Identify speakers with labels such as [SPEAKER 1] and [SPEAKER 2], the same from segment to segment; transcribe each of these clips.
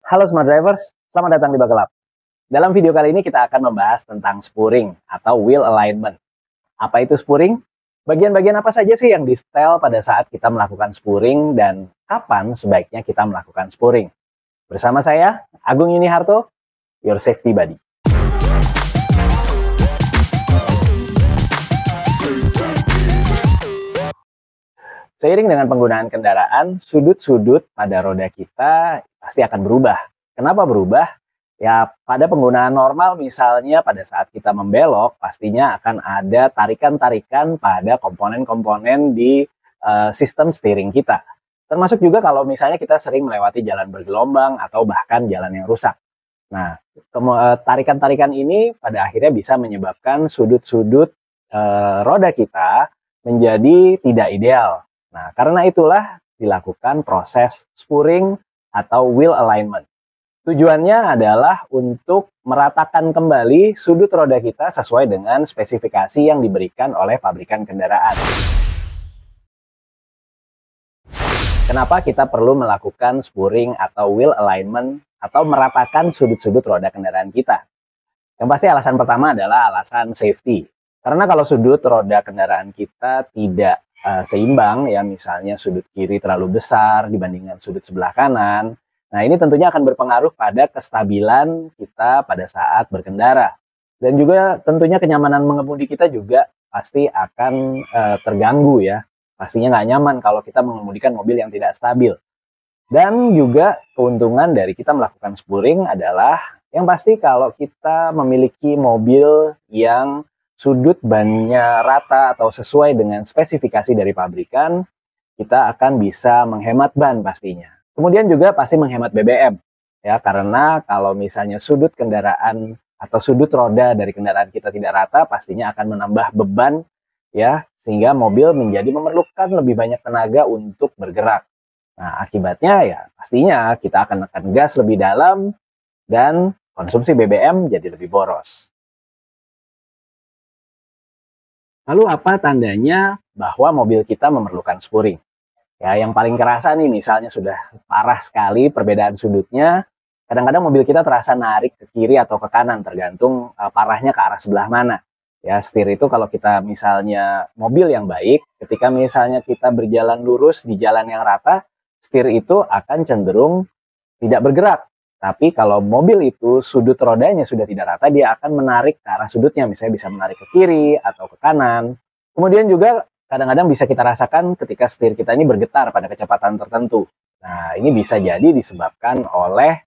[SPEAKER 1] Halo Smart Drivers, selamat datang di Buckle Up. Dalam video kali ini kita akan membahas tentang spurring atau wheel alignment. Apa itu spurring? Bagian-bagian apa saja sih yang di-setel pada saat kita melakukan spurring dan kapan sebaiknya kita melakukan spurring? Bersama saya, Agung Yuniharto, Your Safety Buddy. Seiring dengan penggunaan kendaraan, sudut-sudut pada roda kita pasti akan berubah. Kenapa berubah? Ya, pada penggunaan normal misalnya pada saat kita membelok, pastinya akan ada tarikan-tarikan pada komponen-komponen di sistem steering kita. Termasuk juga kalau misalnya kita sering melewati jalan bergelombang atau bahkan jalan yang rusak. Nah, tarikan-tarikan ini pada akhirnya bisa menyebabkan sudut-sudut roda kita menjadi tidak ideal. Nah, karena itulah dilakukan proses spurring atau wheel alignment. Tujuannya adalah untuk meratakan kembali sudut roda kita sesuai dengan spesifikasi yang diberikan oleh pabrikan kendaraan. Kenapa kita perlu melakukan spurring atau wheel alignment atau meratakan sudut-sudut roda kendaraan kita? Yang pasti alasan pertama adalah alasan safety. Karena kalau sudut roda kendaraan kita tidak seimbang, ya misalnya sudut kiri terlalu besar dibandingkan sudut sebelah kanan, nah ini tentunya akan berpengaruh pada kestabilan kita pada saat berkendara. Dan juga tentunya kenyamanan mengemudi kita juga pasti akan terganggu ya. Pastinya nggak nyaman kalau kita mengemudikan mobil yang tidak stabil. Dan juga keuntungan dari kita melakukan spurring adalah yang pasti kalau kita memiliki mobil yang sudut bannya rata atau sesuai dengan spesifikasi dari pabrikan, kita akan bisa menghemat ban pastinya. Kemudian juga pasti menghemat BBM, ya karena kalau misalnya sudut kendaraan atau sudut roda dari kendaraan kita tidak rata, pastinya akan menambah beban, ya sehingga mobil menjadi memerlukan lebih banyak tenaga untuk bergerak. Nah, akibatnya ya pastinya kita akan tekan gas lebih dalam dan konsumsi BBM jadi lebih boros. Lalu apa tandanya bahwa mobil kita memerlukan spurring? Ya, yang paling kerasa nih misalnya sudah parah sekali perbedaan sudutnya, kadang-kadang mobil kita terasa narik ke kiri atau ke kanan tergantung parahnya ke arah sebelah mana. Ya, setir itu kalau kita misalnya mobil yang baik, ketika misalnya kita berjalan lurus di jalan yang rata, setir itu akan cenderung tidak bergerak. Tapi kalau mobil itu sudut rodanya sudah tidak rata, dia akan menarik ke arah sudutnya. Misalnya bisa menarik ke kiri atau ke kanan. Kemudian juga kadang-kadang bisa kita rasakan ketika setir kita ini bergetar pada kecepatan tertentu. Nah, ini bisa jadi disebabkan oleh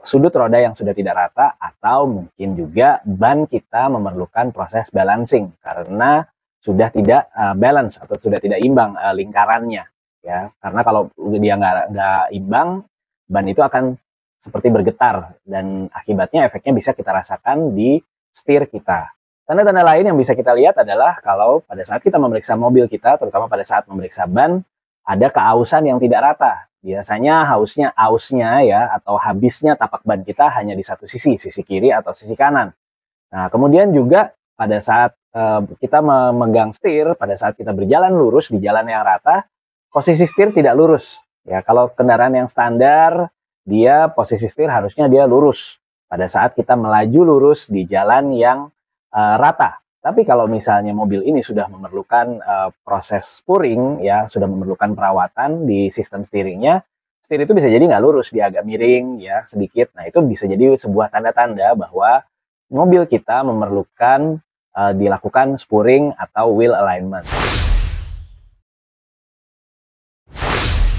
[SPEAKER 1] sudut roda yang sudah tidak rata atau mungkin juga ban kita memerlukan proses balancing karena sudah tidak balance atau sudah tidak imbang lingkarannya. Ya, karena kalau dia nggak imbang, ban itu akan seperti bergetar dan akibatnya efeknya bisa kita rasakan di setir kita. Tanda-tanda lain yang bisa kita lihat adalah kalau pada saat kita memeriksa mobil kita, terutama pada saat memeriksa ban, ada keausan yang tidak rata. Biasanya ausnya ya atau habisnya tapak ban kita hanya di satu sisi kiri atau sisi kanan. Nah, kemudian juga pada saat kita memegang setir, pada saat kita berjalan lurus di jalan yang rata, posisi setir tidak lurus. Ya, kalau kendaraan yang standar dia posisi setir harusnya dia lurus pada saat kita melaju lurus di jalan yang rata. Tapi kalau misalnya mobil ini sudah memerlukan proses spurring, ya sudah memerlukan perawatan di sistem steeringnya, setir itu bisa jadi nggak lurus, dia agak miring ya sedikit. Nah itu bisa jadi sebuah tanda-tanda bahwa mobil kita memerlukan dilakukan spurring atau wheel alignment.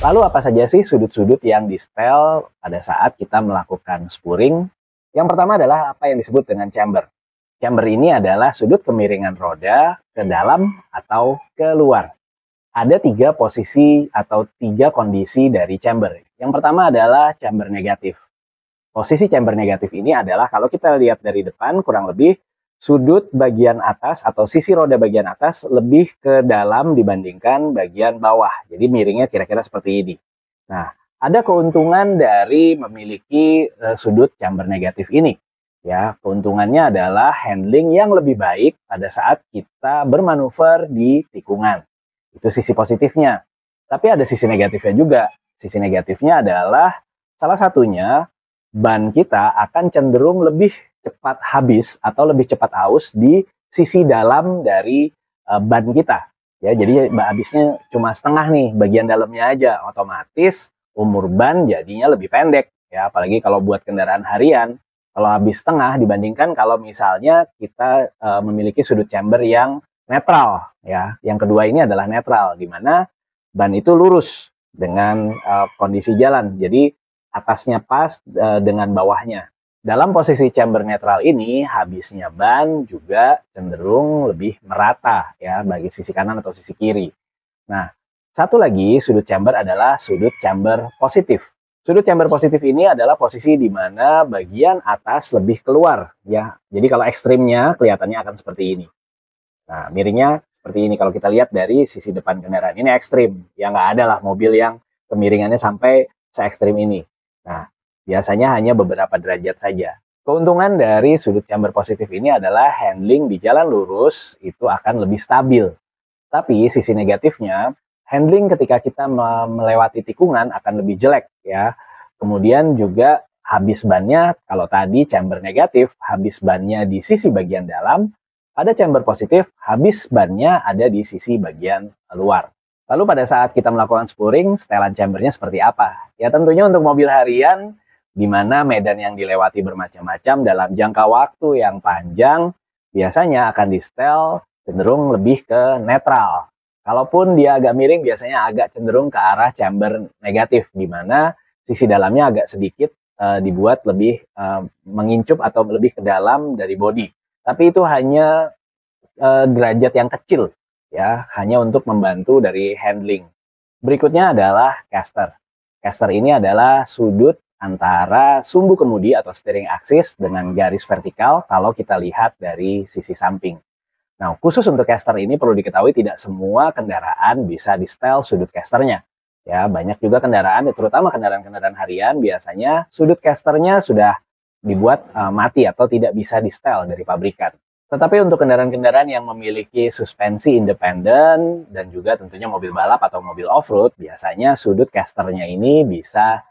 [SPEAKER 1] Lalu apa saja sih sudut-sudut yang di-setel pada saat kita melakukan spurring? Yang pertama adalah apa yang disebut dengan chamber. Chamber ini adalah sudut kemiringan roda ke dalam atau ke luar. Ada 3 posisi atau 3 kondisi dari chamber. Yang pertama adalah chamber negatif. Posisi chamber negatif ini adalah kalau kita lihat dari depan kurang lebih sudut bagian atas atau sisi roda bagian atas lebih ke dalam dibandingkan bagian bawah. Jadi miringnya kira-kira seperti ini. Nah, ada keuntungan dari memiliki sudut chamber negatif ini. Ya, keuntungannya adalah handling yang lebih baik pada saat kita bermanuver di tikungan. Itu sisi positifnya. Tapi ada sisi negatifnya juga. Sisi negatifnya adalah Salah satunya, ban kita akan cenderung lebih cepat habis atau lebih cepat haus di sisi dalam dari ban kita. Ya, jadi habisnya cuma setengah nih, bagian dalamnya aja. Otomatis umur ban jadinya lebih pendek. Ya, apalagi kalau buat kendaraan harian, kalau habis setengah dibandingkan kalau misalnya kita memiliki sudut chamber yang netral. Ya, yang kedua ini adalah netral, di mana ban itu lurus dengan kondisi jalan. Jadi atasnya pas dengan bawahnya. Dalam posisi chamber netral ini, habisnya ban juga cenderung lebih merata ya bagi sisi kanan atau sisi kiri. Nah, satu lagi sudut chamber adalah sudut chamber positif. Sudut chamber positif ini adalah posisi di mana bagian atas lebih keluar ya. Jadi kalau ekstrimnya kelihatannya akan seperti ini. Nah, miringnya seperti ini kalau kita lihat dari sisi depan kendaraan. Ini ekstrim. Ya nggak ada lah mobil yang kemiringannya sampai se ekstrim ini. Nah, biasanya hanya beberapa derajat saja. Keuntungan dari sudut chamber positif ini adalah handling di jalan lurus itu akan lebih stabil. Tapi sisi negatifnya, handling ketika kita melewati tikungan akan lebih jelek ya. Kemudian juga habis bannya, kalau tadi chamber negatif, habis bannya di sisi bagian dalam, pada chamber positif, habis bannya ada di sisi bagian luar. Lalu pada saat kita melakukan spuring, setelan chambernya seperti apa? Ya tentunya untuk mobil harian, di mana medan yang dilewati bermacam-macam dalam jangka waktu yang panjang, biasanya akan di-setel cenderung lebih ke netral. Kalaupun dia agak miring, biasanya agak cenderung ke arah chamber negatif, di mana sisi dalamnya agak sedikit dibuat lebih mengincup atau lebih ke dalam dari bodi. Tapi itu hanya derajat yang kecil, ya, hanya untuk membantu dari handling. Berikutnya adalah caster. Caster ini adalah sudut antara sumbu kemudi atau steering axis dengan garis vertikal kalau kita lihat dari sisi samping. Nah, khusus untuk caster ini perlu diketahui tidak semua kendaraan bisa di-setel sudut casternya. Ya, banyak juga kendaraan, terutama kendaraan-kendaraan harian, biasanya sudut casternya sudah dibuat mati atau tidak bisa di-setel dari pabrikan. Tetapi untuk kendaraan-kendaraan yang memiliki suspensi independen dan juga tentunya mobil balap atau mobil off-road, biasanya sudut casternya ini bisa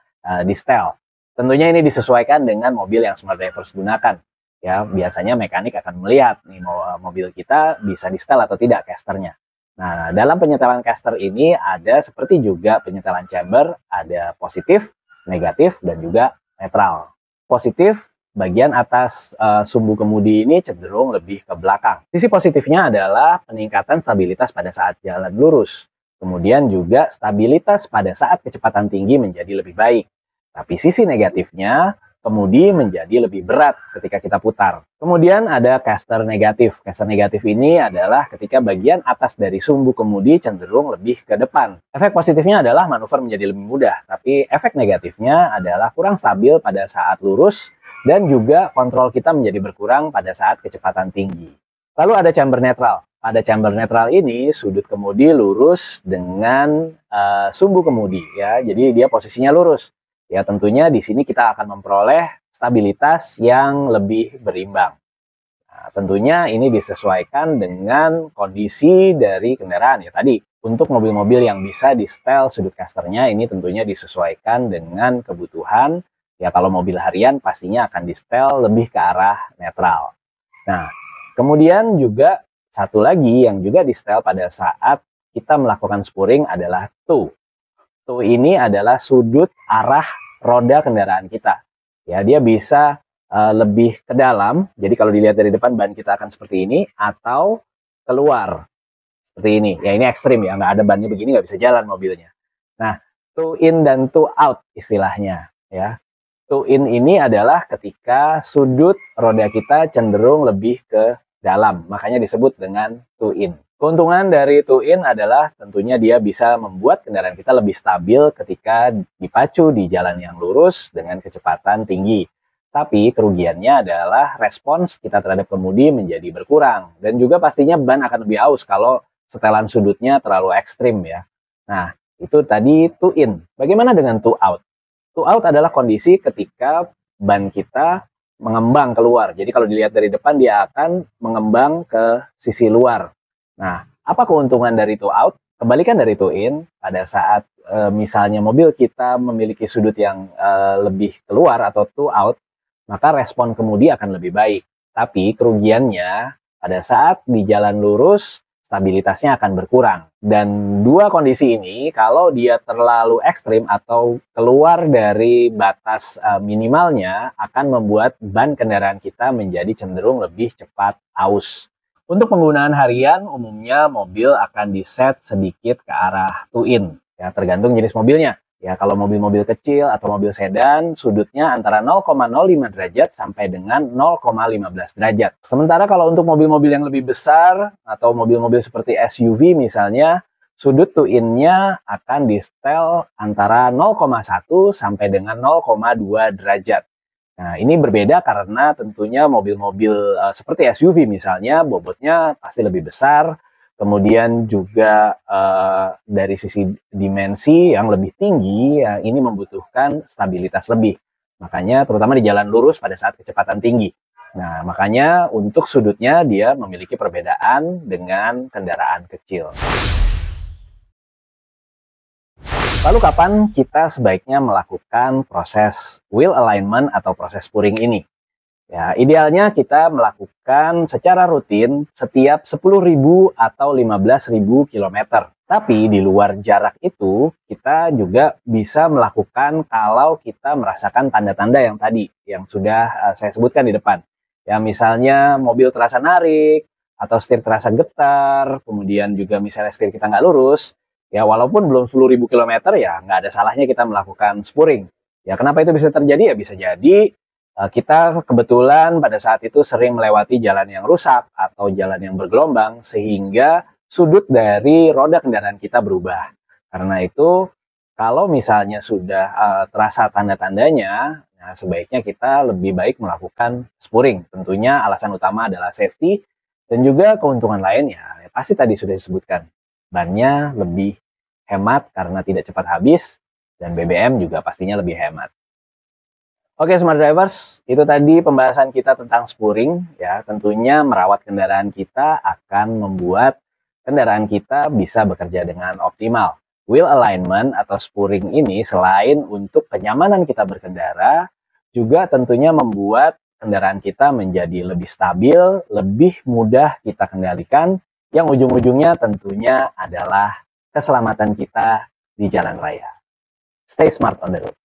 [SPEAKER 1] di-setel. Tentunya ini disesuaikan dengan mobil yang smart drivers gunakan. Ya, biasanya mekanik akan melihat nih mobil kita bisa di-setel atau tidak casternya. Nah, dalam penyetelan caster ini ada seperti juga penyetelan chamber, ada positif, negatif, dan juga netral. Positif, bagian atas sumbu kemudi ini cenderung lebih ke belakang. Sisi positifnya adalah peningkatan stabilitas pada saat jalan lurus. Kemudian juga stabilitas pada saat kecepatan tinggi menjadi lebih baik. Tapi sisi negatifnya, kemudi menjadi lebih berat ketika kita putar. Kemudian ada caster negatif. Caster negatif ini adalah ketika bagian atas dari sumbu kemudi cenderung lebih ke depan. Efek positifnya adalah manuver menjadi lebih mudah, tapi efek negatifnya adalah kurang stabil pada saat lurus dan juga kontrol kita menjadi berkurang pada saat kecepatan tinggi. Lalu ada chamber netral. Pada chamber netral ini sudut kemudi lurus dengan sumbu kemudi ya. Jadi dia posisinya lurus. Ya tentunya di sini kita akan memperoleh stabilitas yang lebih berimbang. Nah, tentunya ini disesuaikan dengan kondisi dari kendaraan ya tadi. Untuk mobil-mobil yang bisa di-setel sudut casternya ini tentunya disesuaikan dengan kebutuhan. Ya kalau mobil harian pastinya akan di-setel lebih ke arah netral. Nah, kemudian juga satu lagi yang juga di-setel pada saat kita melakukan spuring adalah toe. Toe ini adalah sudut arah roda kendaraan kita. Ya, dia bisa lebih ke dalam. Jadi kalau dilihat dari depan ban kita akan seperti ini atau keluar seperti ini. Ya ini ekstrim ya, nggak ada bannya begini nggak bisa jalan mobilnya. Nah, toe in dan toe out istilahnya. Ya, toe in ini adalah ketika sudut roda kita cenderung lebih ke dalam, makanya disebut dengan toe in. Keuntungan dari toe in adalah tentunya dia bisa membuat kendaraan kita lebih stabil ketika dipacu di jalan yang lurus dengan kecepatan tinggi. Tapi kerugiannya adalah respons kita terhadap kemudi menjadi berkurang. Dan juga pastinya ban akan lebih aus kalau setelan sudutnya terlalu ekstrim ya. Nah, itu tadi toe in. Bagaimana dengan toe out? Toe out adalah kondisi ketika ban kita mengembang keluar. Jadi kalau dilihat dari depan dia akan mengembang ke sisi luar. Nah, apa keuntungan dari toe out? Kebalikan dari two-in, pada saat misalnya mobil kita memiliki sudut yang lebih keluar atau two out, maka respon kemudi akan lebih baik. Tapi kerugiannya pada saat di jalan lurus, stabilitasnya akan berkurang. Dan dua kondisi ini, kalau dia terlalu ekstrim atau keluar dari batas minimalnya, akan membuat ban kendaraan kita menjadi cenderung lebih cepat aus. Untuk penggunaan harian, umumnya mobil akan diset sedikit ke arah two-in, ya tergantung jenis mobilnya. Ya, kalau mobil-mobil kecil atau mobil sedan, sudutnya antara 0,05 derajat sampai dengan 0,15 derajat. Sementara kalau untuk mobil-mobil yang lebih besar atau mobil-mobil seperti SUV misalnya, sudut two-in-nya akan di-setel antara 0,1 sampai dengan 0,2 derajat. Nah, ini berbeda karena tentunya mobil-mobil seperti SUV misalnya, bobotnya pasti lebih besar, kemudian juga dari sisi dimensi yang lebih tinggi, ya, ini membutuhkan stabilitas lebih. Makanya terutama di jalan lurus pada saat kecepatan tinggi. Nah, makanya untuk sudutnya dia memiliki perbedaan dengan kendaraan kecil. Lalu kapan kita sebaiknya melakukan proses wheel alignment atau proses spurring ini? Ya, idealnya kita melakukan secara rutin setiap 10.000 atau 15.000 km. Tapi di luar jarak itu, kita juga bisa melakukan kalau kita merasakan tanda-tanda yang tadi, yang sudah saya sebutkan di depan. Ya, misalnya mobil terasa narik, atau setir terasa getar, kemudian juga misalnya setir kita nggak lurus, ya walaupun belum 10.000 km ya nggak ada salahnya kita melakukan spurring. Ya, kenapa itu bisa terjadi? Ya bisa jadi kita kebetulan pada saat itu sering melewati jalan yang rusak atau jalan yang bergelombang sehingga sudut dari roda kendaraan kita berubah. Karena itu kalau misalnya sudah terasa tanda-tandanya, nah sebaiknya kita lebih baik melakukan spurring. Tentunya alasan utama adalah safety dan juga keuntungan lain ya pasti tadi sudah disebutkan. Bannya lebih hemat karena tidak cepat habis dan BBM juga pastinya lebih hemat. Oke, Smart Drivers, itu tadi pembahasan kita tentang spurring. Ya, tentunya merawat kendaraan kita akan membuat kendaraan kita bisa bekerja dengan optimal. Wheel alignment atau spurring ini selain untuk kenyamanan kita berkendara, juga tentunya membuat kendaraan kita menjadi lebih stabil, lebih mudah kita kendalikan, yang ujung-ujungnya tentunya adalah keselamatan kita di jalan raya. Stay smart on the road.